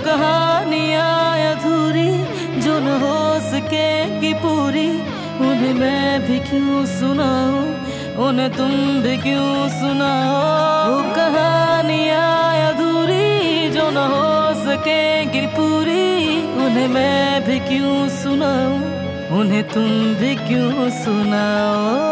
कहानियाँ अधूरी जो न हो सकेगी पूरी, उन्हें मैं भी क्यों सुनाऊं, उन्हें तुम भी क्यों सुनाओ। वो कहानियाँ अधूरी जो न हो सकेगी पूरी, उन्हें मैं भी क्यों सुनाऊं, उन्हें तुम भी क्यों सुनाओ।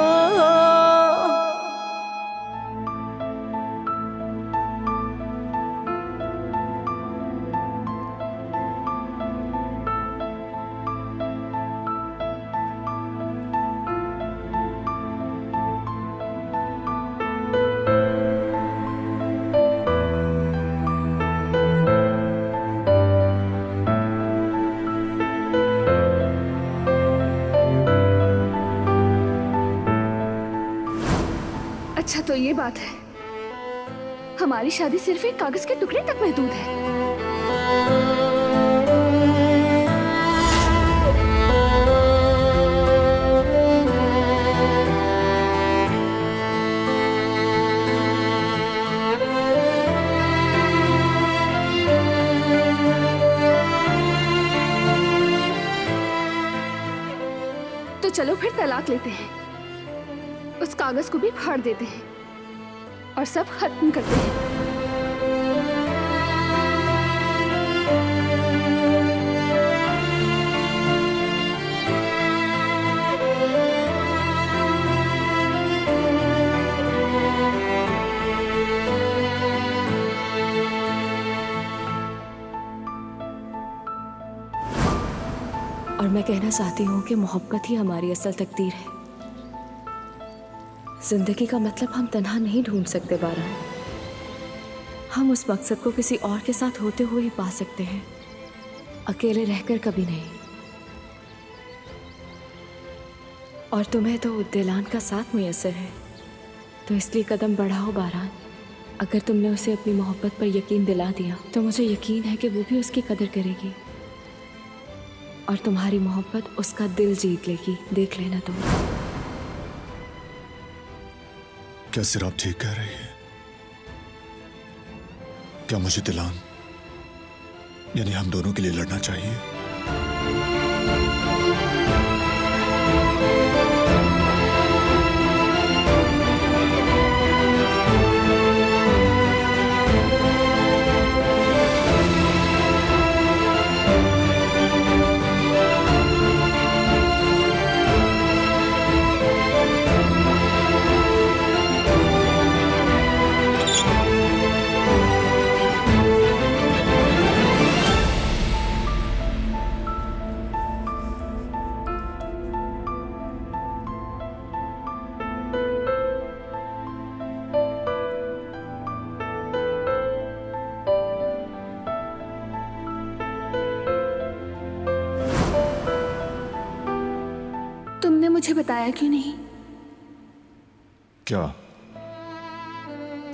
अच्छा तो ये बात है, हमारी शादी सिर्फ एक कागज के टुकड़े तक महदूद है। तो चलो फिर तलाक लेते हैं, उस कागज को भी फाड़ देते हैं और सब खत्म करते हैं। और मैं कहना चाहती हूँ कि मोहब्बत ही हमारी असल तकदीर है। जिंदगी का मतलब हम तन्हा नहीं ढूंढ सकते बारा, हम उस मकसद को किसी और के साथ होते हुए ही पा सकते हैं, अकेले रहकर कभी नहीं। और तुम्हें तो दिलान का साथ मुयस्सर है, तो इसलिए कदम बढ़ाओ बारान। अगर तुमने उसे अपनी मोहब्बत पर यकीन दिला दिया तो मुझे यकीन है कि वो भी उसकी कदर करेगी और तुम्हारी मोहब्बत उसका दिल जीत लेगी। देख लेना तुम। क्या सिर्फ आप ठीक कह रही है? क्या मुझे दिलान यानी हम दोनों के लिए लड़ना चाहिए? मुझे बताया क्यों नहीं? क्या?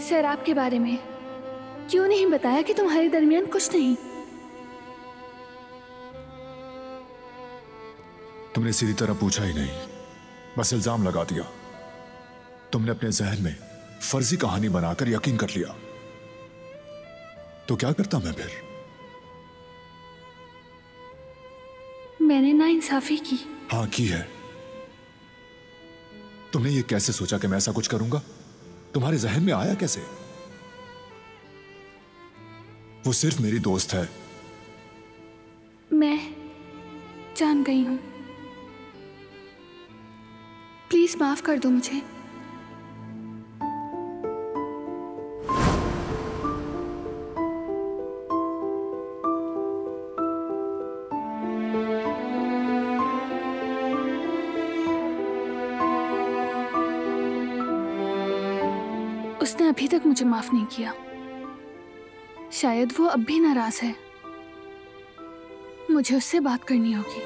सर आपके बारे में क्यों नहीं बताया कि तुम्हारे दरमियान कुछ नहीं? तुमने सीधी तरह पूछा ही नहीं, बस इल्जाम लगा दिया। तुमने अपने जहन में फर्जी कहानी बनाकर यकीन कर लिया। तो क्या करता मैं फिर? मैंने नाइंसाफी की। हाँ की है। तुमने ये कैसे सोचा कि मैं ऐसा कुछ करूंगा? तुम्हारे जहन में आया कैसे? वो सिर्फ मेरी दोस्त है। मैं जान गई हूं, प्लीज माफ कर दो मुझे। उसने अभी तक मुझे माफ नहीं किया। शायद वो अब भी नाराज है। मुझे उससे बात करनी होगी।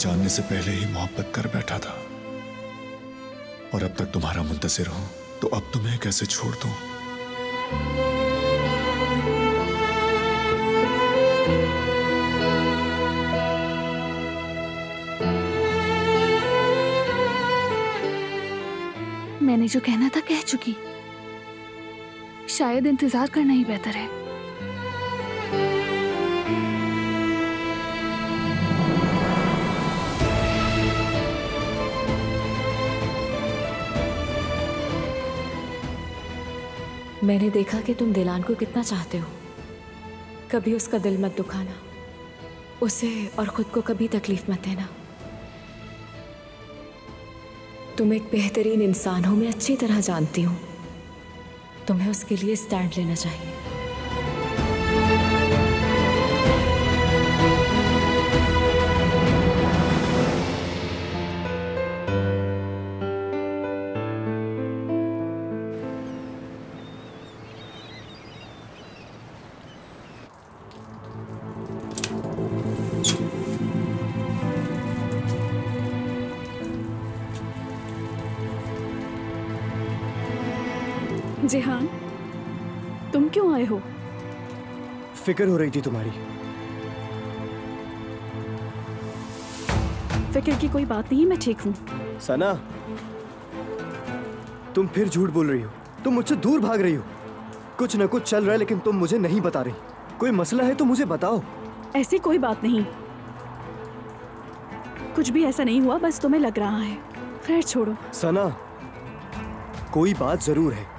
जानने से पहले ही मोहब्बत कर बैठा था, और अब तक तुम्हारा मुंतज़िर हूं, तो अब तुम्हें कैसे छोड़ दूं? मैंने जो कहना था कह चुकी। शायद इंतजार करना ही बेहतर है। मैंने देखा कि तुम दिलान को कितना चाहते हो। कभी उसका दिल मत दुखाना, उसे और खुद को कभी तकलीफ मत देना। तुम एक बेहतरीन इंसान हो, मैं अच्छी तरह जानती हूँ। तुम्हें उसके लिए स्टैंड लेना चाहिए। जिहान, तुम क्यों आए हो? फिक्र हो रही थी तुम्हारी। फिक्र की कोई बात नहीं, मैं ठीक हूँ। सना, तुम फिर झूठ बोल रही हो। तुम मुझसे दूर भाग रही हो। कुछ न कुछ चल रहा है, लेकिन तुम मुझे नहीं बता रही। कोई मसला है तो मुझे बताओ। ऐसी कोई बात नहीं, कुछ भी ऐसा नहीं हुआ, बस तुम्हें लग रहा है। खैर छोड़ो। सना, कोई बात जरूर है।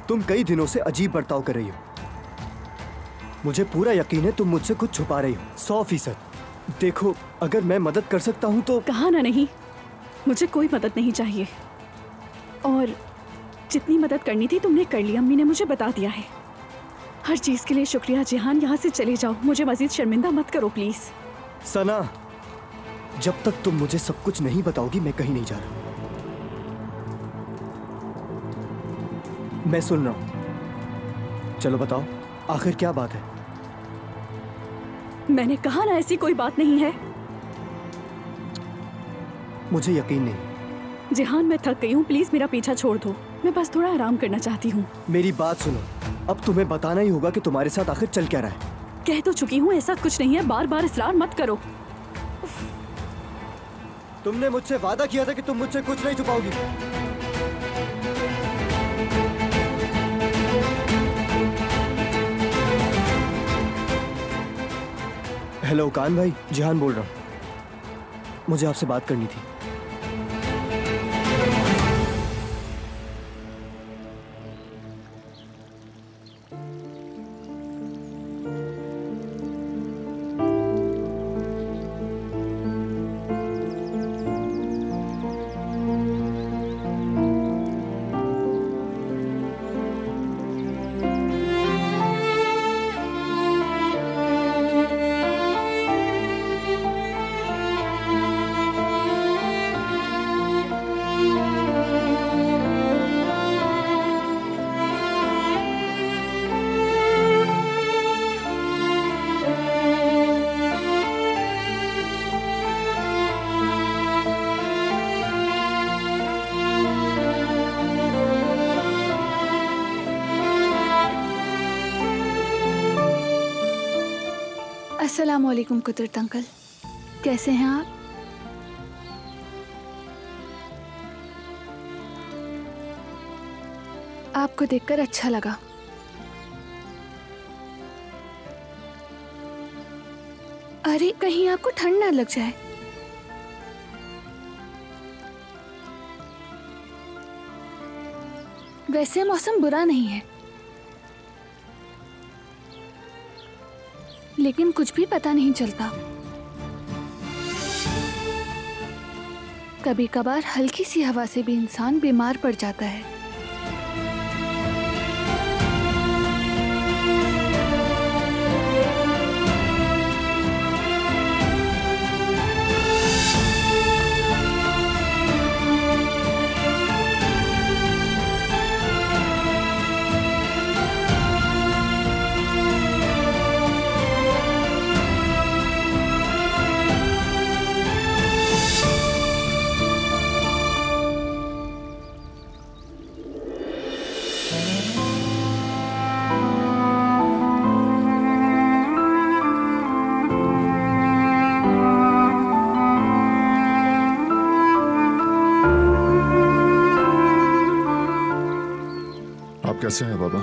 तुम कई दिनों से अजीब बर्ताव कर रही हो। मुझे पूरा यकीन है तुम मुझसे कुछ छुपा रही हो, 100%। देखो, अगर मैं मदद कर सकता हूँ तो। कहा ना नहीं, मुझे कोई मदद नहीं चाहिए। और जितनी मदद करनी थी तुमने कर ली, अम्मी ने मुझे बता दिया है। हर चीज के लिए शुक्रिया जिहान, यहाँ से चले जाओ, मुझे मजीद शर्मिंदा मत करो प्लीज। सना, जब तक तुम मुझे सब कुछ नहीं बताओगी मैं कहीं नहीं जा रहा। मैं सुन रहा हूं। चलो बताओ, आखिर क्या बात है? मैंने कहा ना ऐसी कोई बात नहीं है। मुझे यकीन नहीं। जिहान, मैं थक गई हूँ, प्लीज मेरा पीछा छोड़ दो। मैं बस थोड़ा आराम करना चाहती हूँ। मेरी बात सुनो, अब तुम्हें बताना ही होगा कि तुम्हारे साथ आखिर चल क्या रहा है। कह तो चुकी हूँ ऐसा कुछ नहीं है, बार बार इसरार मत करो। तुमने मुझसे वादा किया था कि तुम मुझसे कुछ नहीं छुपाओगी। हेलो कान भाई, जिहान बोल रहा हूँ। मुझे आपसे बात करनी थी। अस्सलाम वालेकुम कुदरत अंकल, कैसे हैं आप? आपको देखकर अच्छा लगा। अरे कहीं आपको ठंड ना लग जाए। वैसे मौसम बुरा नहीं है, लेकिन कुछ भी पता नहीं चलता। कभी कभार हल्की सी हवा से भी इंसान बीमार पड़ जाता है। आप कैसे हैं बाबा?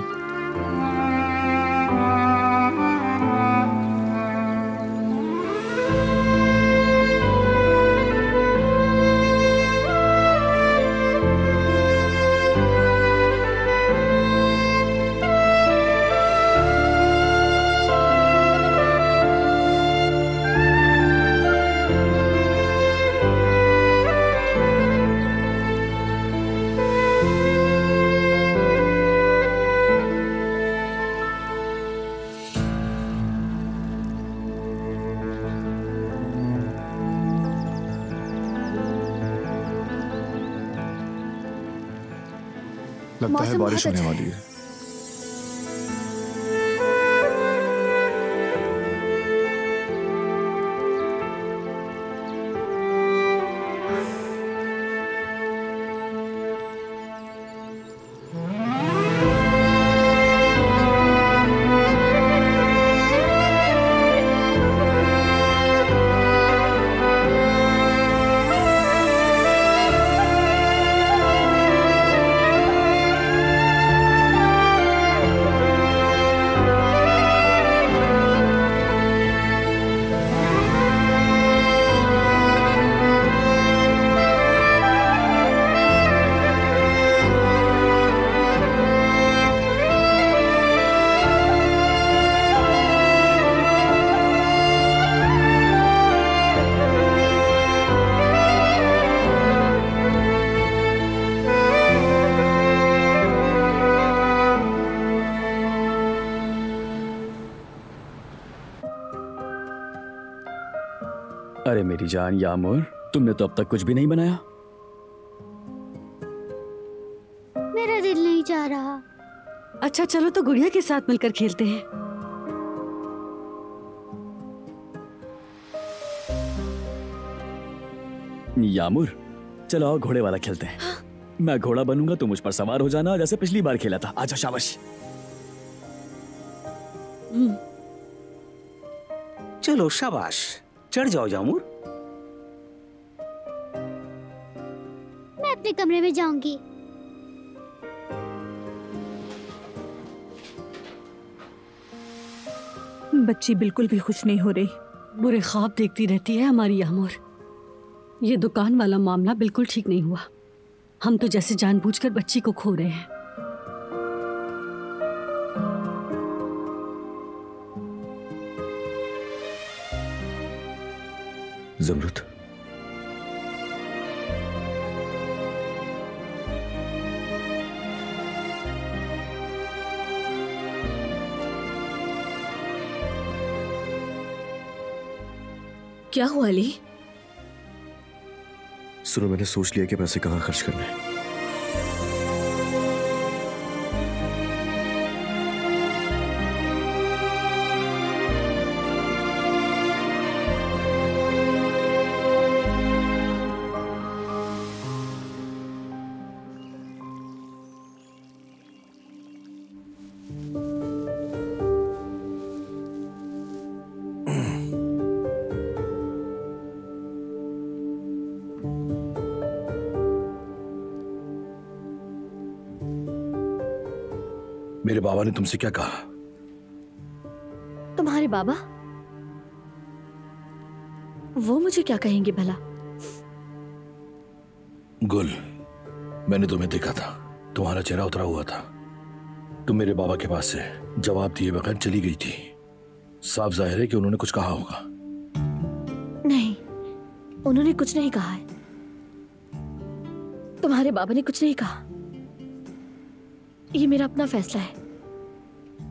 लगता है बारिश होने वाली है। अरे मेरी जान यामुर, तुमने तो अब तक कुछ भी नहीं बनाया। मेरा दिल नहीं चाह रहा। अच्छा चलो तो गुड़िया के साथ मिलकर खेलते हैं। यामुर चलो आओ घोड़े वाला खेलते हैं। हाँ? मैं घोड़ा बनूंगा, तुम मुझ पर सवार हो जाना जैसे पिछली बार खेला था। आजा शाबाश। चलो शाबाश, चढ़ जाओ यामुर। मैं अपने कमरे में जाऊंगी। बच्ची बिल्कुल भी खुश नहीं हो रही। बुरे ख्वाब देखती रहती है हमारी यामुर। ये दुकान वाला मामला बिल्कुल ठीक नहीं हुआ। हम तो जैसे जानबूझकर बच्ची को खो रहे हैं। ज़मरुद, क्या हुआ अली? सुनो, मैंने सोच लिया कि पैसे कहाँ खर्च करने हैं। मेरे बाबा ने तुमसे क्या कहा? तुम्हारे बाबा? वो मुझे क्या कहेंगे भला? गुल, मैंने तुम्हें देखा था, तुम्हारा चेहरा उतरा हुआ था। तुम मेरे बाबा के पास से जवाब दिए बगैर चली गई थी। साफ जाहिर है कि उन्होंने कुछ कहा होगा। नहीं, उन्होंने कुछ नहीं कहा है। तुम्हारे बाबा ने कुछ नहीं कहा। ये मेरा अपना फैसला है।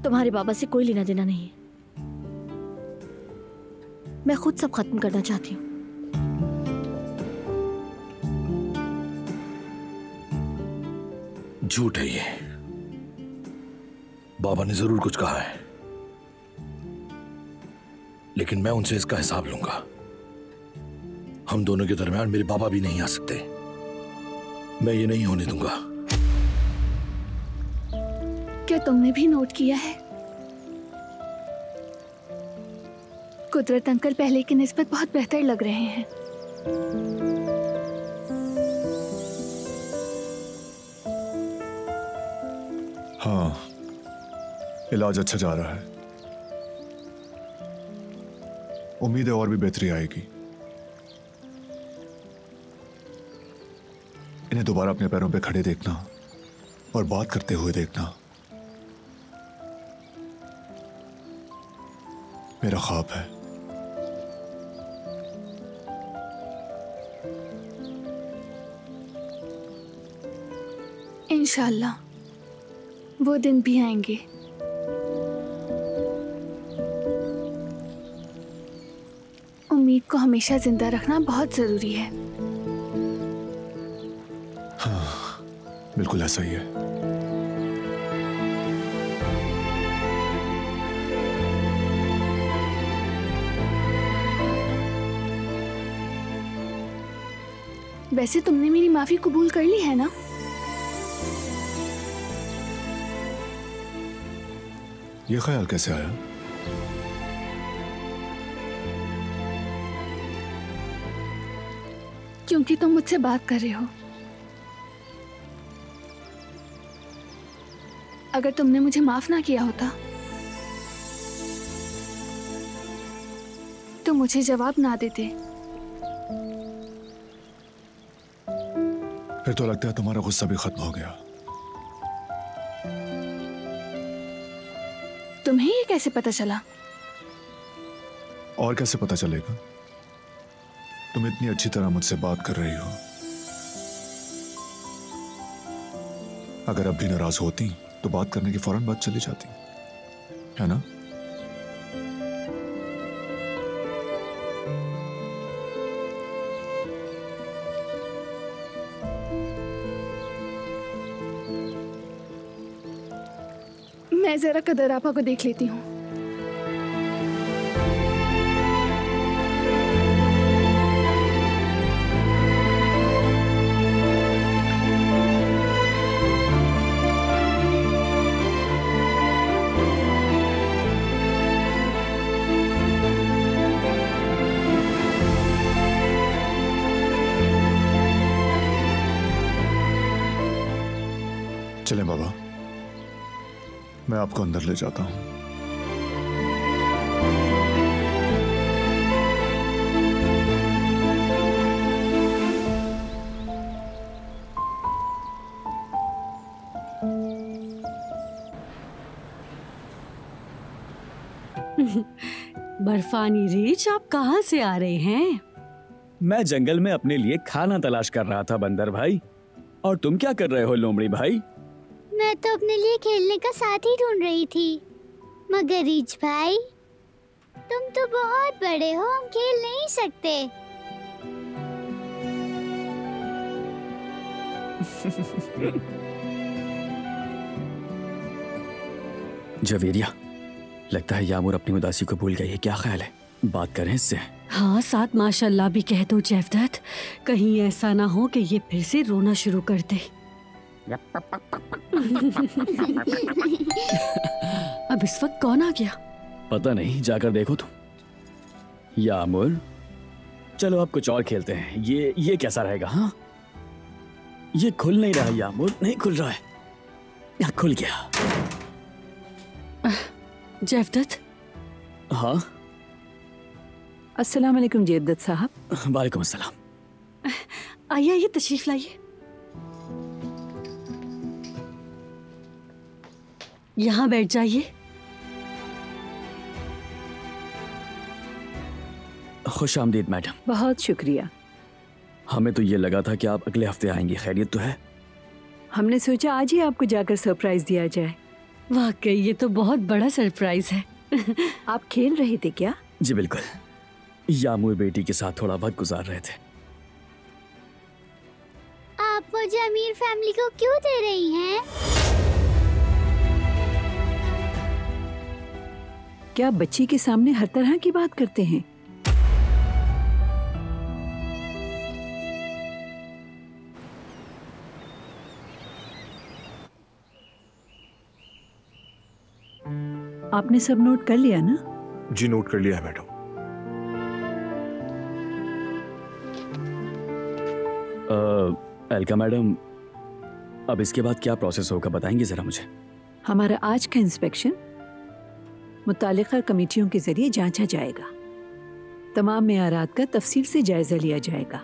तुम्हारे बाबा से कोई लेना देना नहीं है। मैं खुद सब खत्म करना चाहती हूँ। झूठ है ये। बाबा ने जरूर कुछ कहा है, लेकिन मैं उनसे इसका हिसाब लूंगा। हम दोनों के दरमियान मेरे बाबा भी नहीं आ सकते। मैं ये नहीं होने दूंगा। क्या तुमने भी नोट किया है? कुदरत अंकल पहले की निस्बत बहुत बेहतर लग रहे हैं। हाँ, इलाज अच्छा जा रहा है। उम्मीद है और भी बेहतरी आएगी। इन्हें दोबारा अपने पैरों पे खड़े देखना और बात करते हुए देखना मेरा ख्वाब है। इंशाल्लाह वो दिन भी आएंगे। उम्मीद को हमेशा जिंदा रखना बहुत जरूरी है। हाँ, बिल्कुल ऐसा ही है। वैसे तुमने मेरी माफी कबूल कर ली है ना? ये ख्याल कैसे आया? क्योंकि तुम मुझसे बात कर रहे हो। अगर तुमने मुझे माफ ना किया होता तो मुझे जवाब ना देते। फिर तो लगता है तुम्हारा गुस्सा भी खत्म हो गया। तुम्हें ये कैसे पता चला? और कैसे पता चलेगा? तुम इतनी अच्छी तरह मुझसे बात कर रही हो। अगर अब भी नाराज होती तो बात करने की फौरन बात चली जाती, है ना? मैं जरा कदर आपा को देख लेती हूँ। चलें बाबा, मैं आपको अंदर ले जाता हूं। बर्फानी रीछ, आप कहाँ से आ रहे हैं? मैं जंगल में अपने लिए खाना तलाश कर रहा था बंदर भाई। और तुम क्या कर रहे हो लोमड़ी भाई? मैं तो अपने लिए खेलने का साथी ढूंढ रही थी, मगर रीछ भाई तुम तो बहुत बड़े हो, हम खेल नहीं सकते। जवेरिया, लगता है यामूर अपनी उदासी को भूल गई है। क्या ख्याल है, बात करें इससे? हाँ, साथ माशाल्लाह भी कह दो जेवदत, कहीं ऐसा ना हो कि ये फिर से रोना शुरू कर दे। अब इस वक्त कौन आ गया? पता नहीं, जाकर देखो तुम। यामूर, चलो अब कुछ और खेलते हैं। ये कैसा रहेगा? हाँ, ये खुल नहीं रहा यामूर, नहीं खुल रहा है। खुल गया। जेवदत। हाँ, अस्सलाम वालेकुम जेवदत साहब। वालेकुम अस्सलाम। आइए आइए, तशरीफ लाइए। यहाँ बैठ जाइए। खुश आमदीद मैडम। बहुत शुक्रिया। हमें तो ये लगा था कि आप अगले हफ्ते आएंगी। खैरियत तो है? हमने सोचा आज ही आपको जाकर सरप्राइज दिया जाए। वाकई ये तो बहुत बड़ा सरप्राइज है। आप खेल रहे थे क्या? जी बिल्कुल, यामूर बेटी के साथ थोड़ा वक्त गुजार रहे थे। आप मुझे अमीर फैमिली को क्यों दे रही हैं? क्या बच्ची के सामने हर तरह की बात करते हैं? आपने सब नोट कर लिया ना? जी नोट कर लिया है मैडम। अलका मैडम, अब इसके बाद क्या प्रोसेस होगा बताएंगे जरा मुझे? हमारा आज का इंस्पेक्शन मुत्तालिका कमेटियों के जरिए जांचा जाएगा। तमाम मेयारात का तफसील से जायजा लिया जाएगा,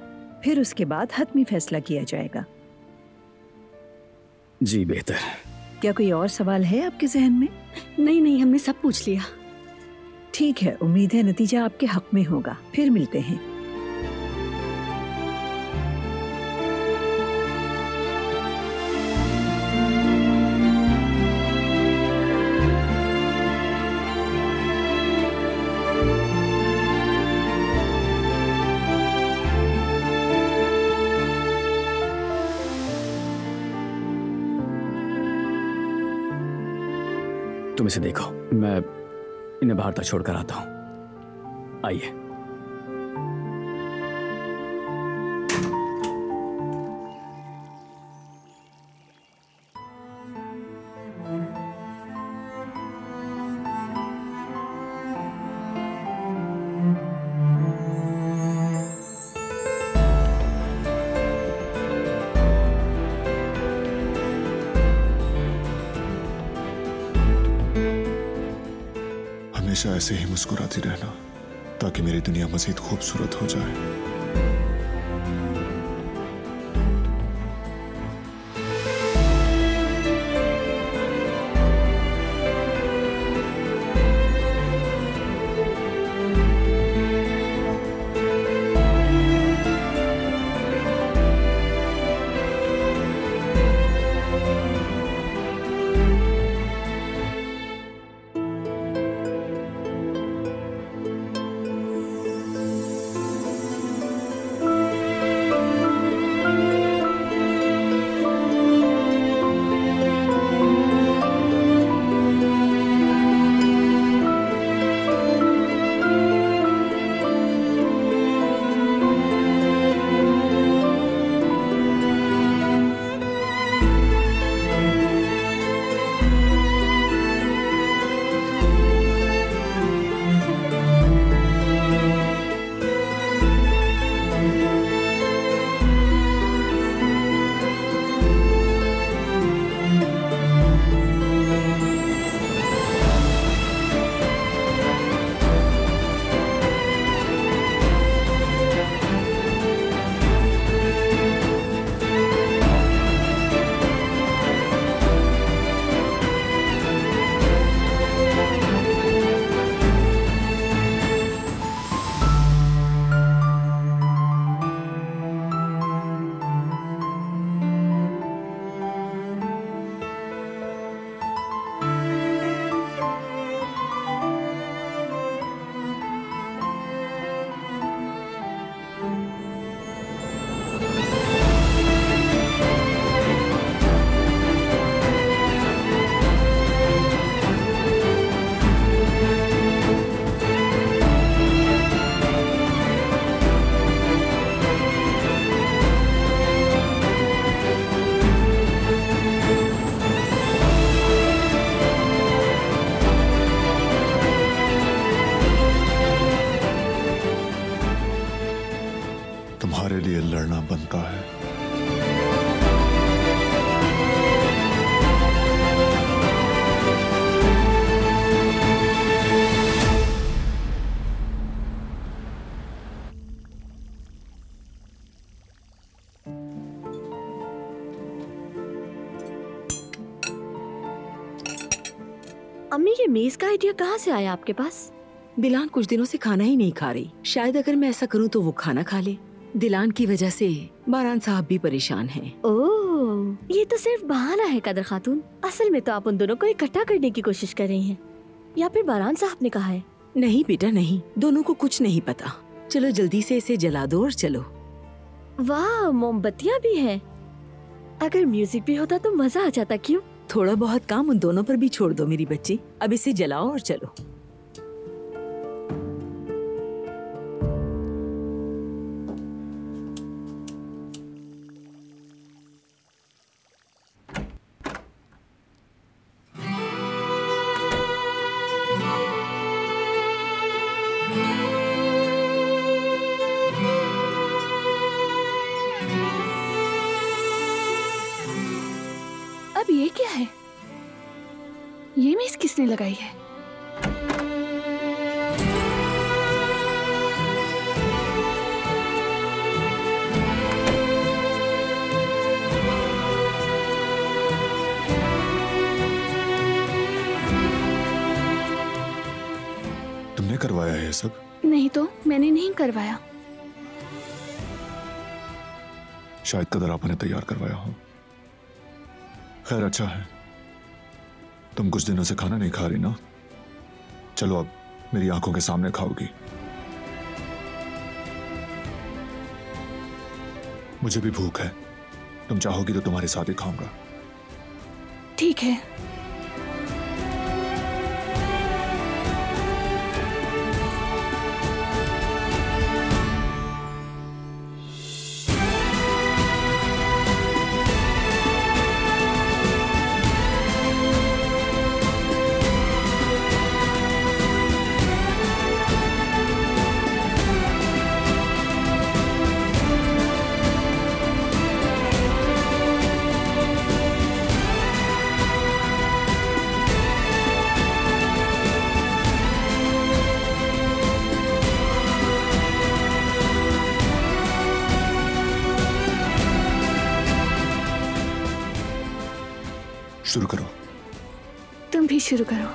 फिर उसके बाद हतमी फैसला किया जाएगा। जी बेहतर। क्या कोई और सवाल है आपके जहन में? नहीं नहीं, हमने सब पूछ लिया। ठीक है, उम्मीद है नतीजा आपके हक में होगा। फिर मिलते हैं। तुम इसे देखो, मैं इन्हें बाहर तक छोड़कर आता हूं। आइए। हमेशा ऐसे ही मुस्कुराती रहना ताकि मेरी दुनिया मजीद खूबसूरत हो जाए। तुम्हारे लिए लड़ना बनता है। अम्मी, ये मेज का आइडिया कहाँ से आया आपके पास? दिलान कुछ दिनों से खाना ही नहीं खा रही। शायद अगर मैं ऐसा करूं तो वो खाना खा ले। दिलान की वजह से बारान साहब भी परेशान हैं। ओह, ये तो सिर्फ बहाना है कदर खातून। असल में तो आप उन दोनों को इकट्ठा करने की कोशिश कर रही हैं, या फिर बारान साहब ने कहा है? नहीं बेटा नहीं, दोनों को कुछ नहीं पता। चलो जल्दी से इसे जला दो और चलो। वाह, मोमबत्तियाँ भी हैं। अगर म्यूजिक भी होता तो मजा आ जाता। क्यों? थोड़ा बहुत काम उन दोनों पर भी छोड़ दो मेरी बच्ची। अब इसे जलाओ और चलो। अब ये क्या है? ये मेज किसने लगाई है? तुमने करवाया है ये सब? नहीं तो मैंने नहीं करवाया। शायद कदर आपने तैयार करवाया हो। खैर अच्छा है, तुम कुछ दिनों से खाना नहीं खा रही ना। चलो अब मेरी आंखों के सामने खाओगी। मुझे भी भूख है, तुम चाहोगी तो तुम्हारे साथ ही खाऊंगा। ठीक है। शुरू करो। तुम भी शुरू करो।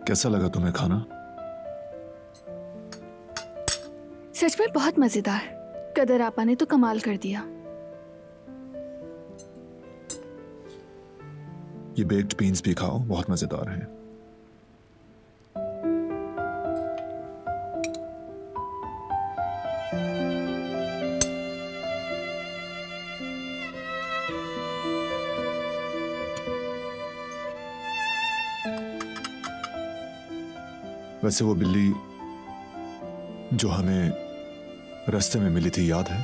कैसा लगा तुम्हें खाना? सच में बहुत मजेदार। कदर आपा ने तो कमाल कर दिया। ये बेक्ड बीन्स भी खाओ, बहुत मजेदार हैं। वैसे वो बिल्ली जो हमें रास्ते में मिली थी, याद है?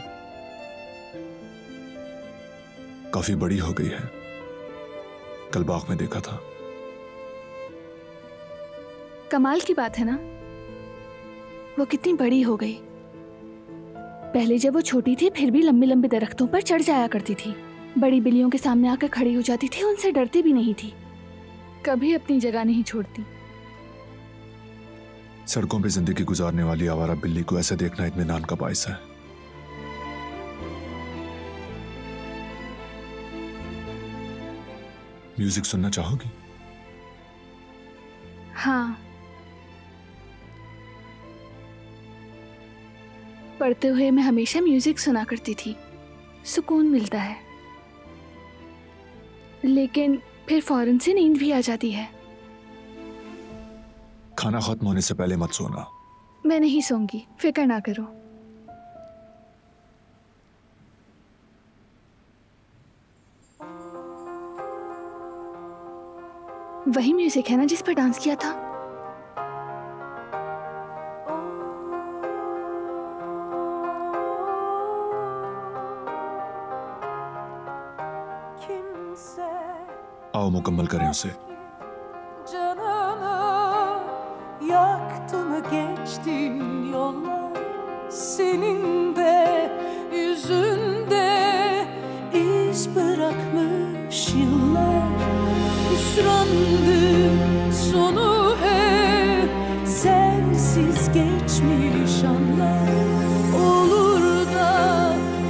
काफी बड़ी हो गई है, कल बाग में देखा था। कमाल की बात है ना, वो कितनी बड़ी हो गई। पहले जब वो छोटी थी फिर भी लंबे लंबे दरख्तों पर चढ़ जाया करती थी, बड़ी बिल्लियों के सामने आकर खड़ी हो जाती थी, उनसे डरती भी नहीं थी, कभी अपनी जगह नहीं छोड़ती। सड़कों पे जिंदगी गुजारने वाली आवारा बिल्ली को ऐसे देखना इत्मीनान का बाइस है। म्यूजिक सुनना चाहोगी? हाँ, पढ़ते हुए मैं हमेशा म्यूजिक सुना करती थी, सुकून मिलता है। लेकिन फिर फौरन से नींद भी आ जाती है। खाना खत्म होने से पहले मत सोना। मैं नहीं सोऊंगी, फिक्र ना करो। वही म्यूजिक है ना जिस पर डांस किया था? आओ मुकम्मल करें उसे। Yaktı mı geçtiğin yollar, senin de yüzünde iz bırakmış yıllar. Hüsrandı sonu hep, sensiz geçmiş anlar. Olur da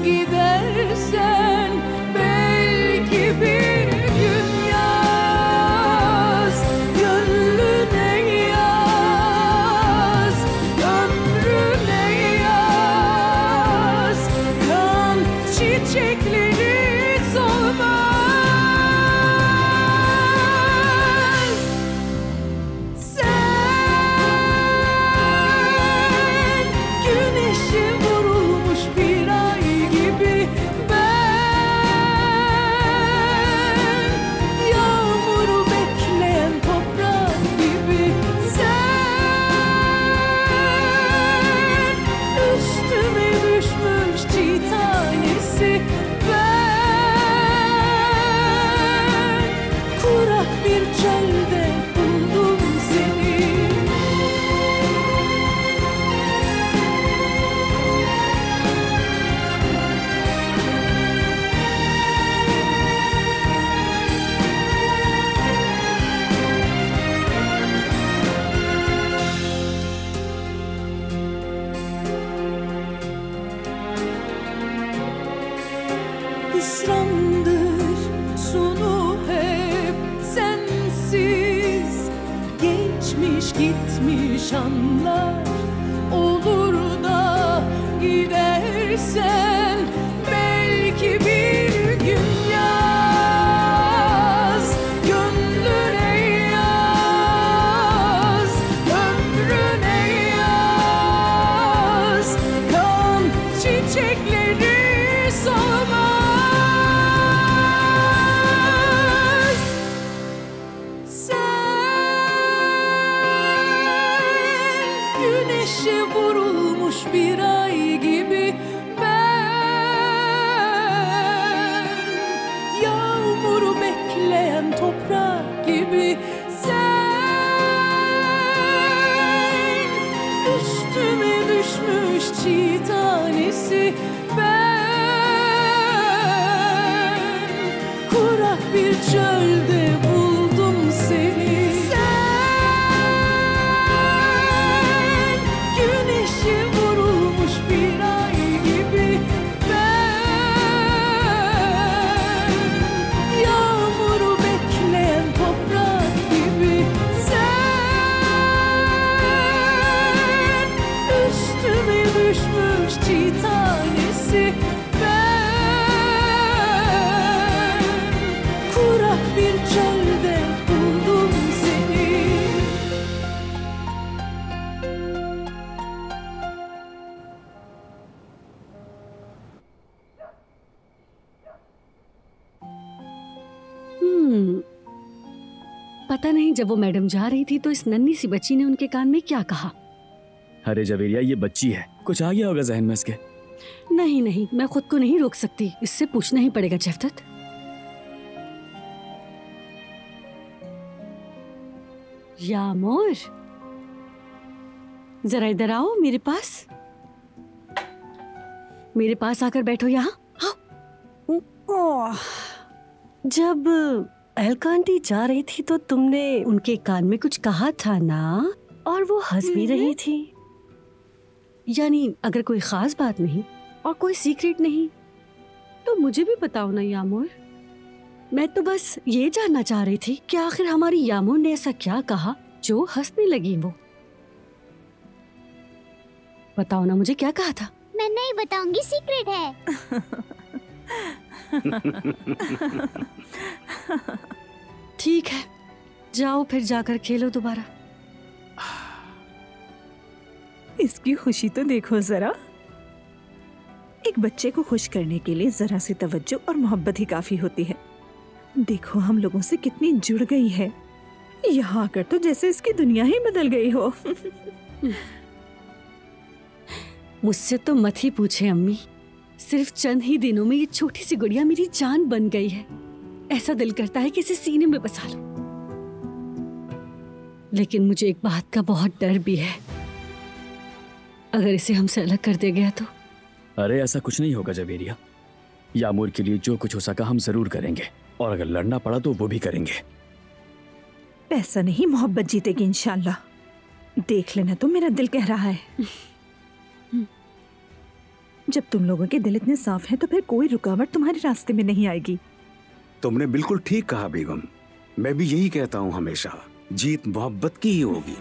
gidersen belki bir gün yaz gönlüne. Çiçekleri solmaz. Sen Güneşe vurulmuş bir ay gibi ben, yağmuru bekleyen toprak gibi sen, üstüme düşmüş çiğ tanesi ben, kurak bir çölde buldum seni. Sen, güneşe vurulmuş bir ay gibi ben, yağmuru bekleyen toprak gibi sen, üstüme düşmüş çiğ tanesi ben, kurak bir çölde buldum seni. पता नहीं जब वो madam जा रही थी तो इस नन्ही सी बच्ची ने उनके कान में क्या कहा। अरे जवेरिया, ये बच्ची है, कुछ आ गया होगा जहन में इसके। नहीं नहीं, मैं खुद को नहीं रोक सकती, इससे पूछना ही पड़ेगा जफदत। यामोर, जरा इधर आओ मेरे पास। मेरे पास आकर बैठो यहाँ। जब अलका आंटी जा रही थी तो तुमने उनके कान में कुछ कहा था ना, और वो हंस भी रही थी। यानी अगर कोई खास बात नहीं और कोई सीक्रेट नहीं तो मुझे भी बताओ ना यामोर। मैं तो बस ये जानना चाह रही थी कि आखिर हमारी यामोर ने ऐसा क्या कहा जो हंसने लगी वो। बताओ ना मुझे, क्या कहा था? मैं नहीं बताऊंगी, सीक्रेट है। ठीक है, जाओ फिर जाकर खेलो दोबारा। इसकी खुशी तो देखो जरा। एक बच्चे को खुश करने के लिए जरा सी तवज्जो और मोहब्बत ही काफी होती है। देखो हम लोगों से कितनी जुड़ गई है। यहाँ आकर तो जैसे इसकी दुनिया ही बदल गई हो। मुझसे तो मत ही पूछे अम्मी, सिर्फ चंद ही दिनों में ये छोटी सी गुड़िया मेरी जान बन गई है। ऐसा दिल करता है कि इसे सीने में बसा लूं। लेकिन मुझे एक बात का बहुत डर भी है, अगर इसे हमसे अलग कर दिया गया तो। अरे ऐसा कुछ नहीं होगा जवेरिया, यामूर के लिए जो कुछ हो सका हम जरूर करेंगे, और अगर लड़ना पड़ा तो वो भी करेंगे। पैसा नहीं, मोहब्बत जीतेगी इंशाल्लाह। देख लेना, तो मेरा दिल कह रहा है। जब तुम लोगों के दिल इतने साफ हैं तो फिर कोई रुकावट तुम्हारे रास्ते में नहीं आएगी। तुमने बिल्कुल ठीक कहा बेगम, मैं भी यही कहता हूँ हमेशा, जीत मोहब्बत की ही होगी।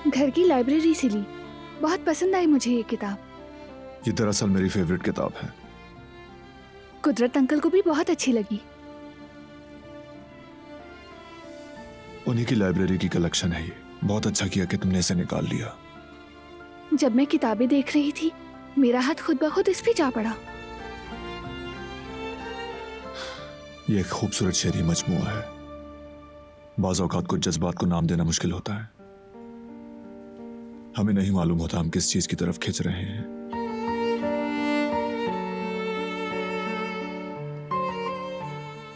घर की लाइब्रेरी से ली, बहुत पसंद आई मुझे ये किताब। ये दरअसल मेरी फेवरेट किताब है। कुदरत अंकल को भी बहुत अच्छी लगी। उन्हीं की लाइब्रेरी की कलेक्शन है ये। बहुत अच्छा किया कि तुमने इसे निकाल लिया। जब मैं किताबें देख रही थी, मेरा हाथ खुद ब खुद इस पे जा पड़ा। ये एक खूबसूरत शेरी मजमूआ है। बाज़ औक़ात कुछ जज्बात को नाम देना मुश्किल होता है। हमें नहीं मालूम होता हम किस चीज की तरफ खिंच रहे हैं।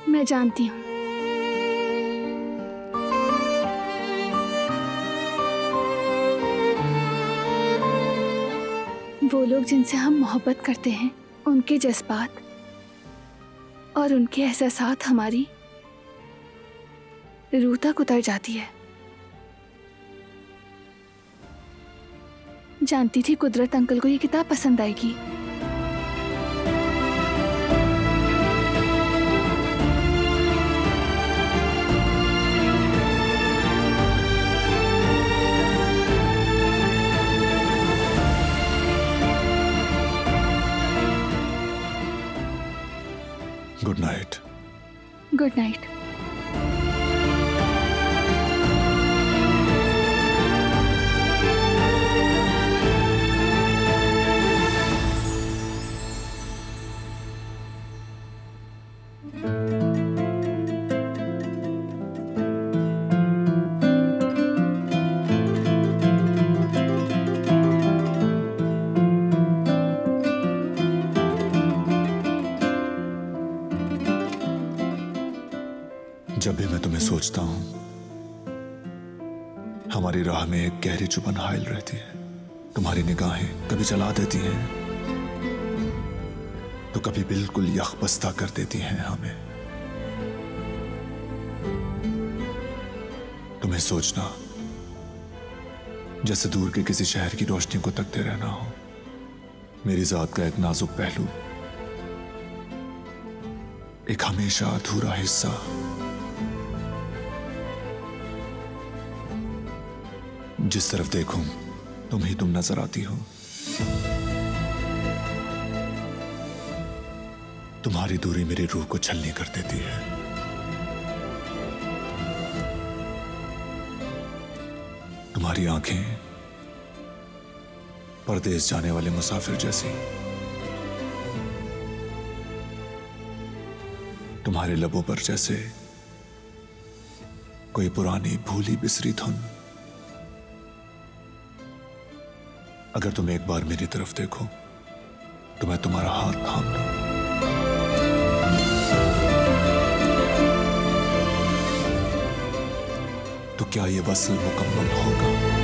मैं जानती हूँ। वो लोग जिनसे हम मोहब्बत करते हैं, उनके जज्बात और उनके एहसासात हमारी रूह तक उतर जाती है। जानती थी कुदरत अंकल को ये किताब पसंद आएगी। Good night. Good night. जब भी मैं तुम्हें सोचता हूं, हमारी राह में एक गहरी चुभन हायल रहती है। तुम्हारी निगाहें कभी जला देती हैं तो कभी बिल्कुल यखबस्ता कर देती हैं हमें। तुम्हें सोचना जैसे दूर के किसी शहर की रोशनी को तकते रहना हो। मेरी जात का एक नाजुक पहलू, एक हमेशा अधूरा हिस्सा। जिस तरफ देखूं तुम ही तुम नजर आती हो। तुम्हारी दूरी मेरी रूह को छलनी कर देती है। तुम्हारी आंखें परदेस जाने वाले मुसाफिर जैसी। तुम्हारे लबों पर जैसे कोई पुरानी भूली बिसरी धुन। अगर तुम एक बार मेरी तरफ देखो तो मैं तुम्हारा हाथ थाम लूं। तो क्या ये वसल मुकम्मल होगा?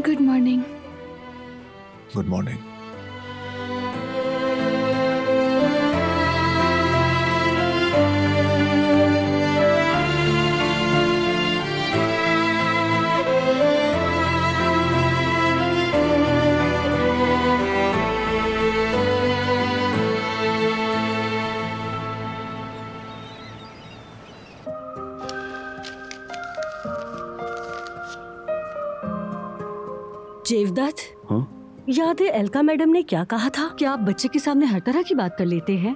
Good morning. Good morning. Cevdet, हाँ? याद है एल्का मैडम ने क्या कहा था कि आप बच्चे के सामने हर तरह की बात कर लेते हैं,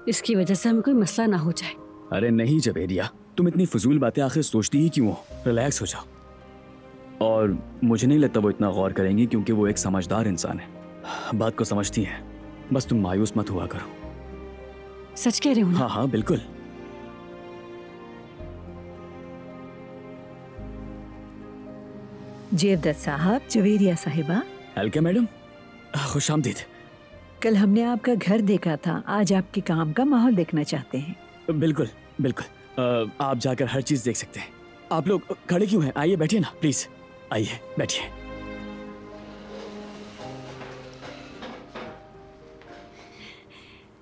इसकी वजह से हमें कोई मसला ना हो जाए। अरे नहीं जवेरिया, तुम इतनी फजूल बातें आखिर सोचती ही क्यों हो? रिलैक्स हो जाओ। और मुझे नहीं लगता वो इतना गौर करेंगी क्योंकि वो एक समझदार इंसान है, बात को समझती है। बस तुम मायूस मत हुआ करो। सच कह रहे हो ना? हाँ हाँ बिल्कुल। जेवदत्त साहब, जवेरिया साहिबा। एल्का मैडम, खुश आमदीद। कल हमने आपका घर देखा था, आज आपके काम का माहौल देखना चाहते हैं। बिल्कुल बिल्कुल, आप जाकर हर चीज देख सकते हैं। आप लोग खड़े क्यों हैं? आइए बैठिए ना प्लीज, आइए बैठिए।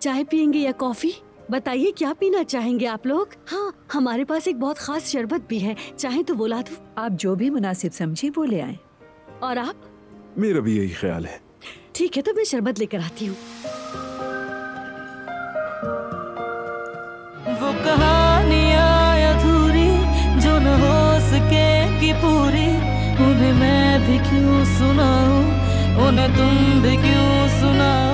चाय पियेंगे या कॉफी? बताइए क्या पीना चाहेंगे आप लोग? हाँ, हमारे पास एक बहुत खास शरबत भी है, चाहे तो वो ला दूं। आप जो भी मुनासिब समझे वो ले आए। और आप? मेरा भी यही ख्याल है। ठीक है, तो मैं शरबत लेकर आती हूँ। वो कहानियाँ अधूरी जो न हो सकेगी पूरी, उन्हें मैं भी क्यों सुनाऊं, उन्हें तुम भी क्यों सुनाओ।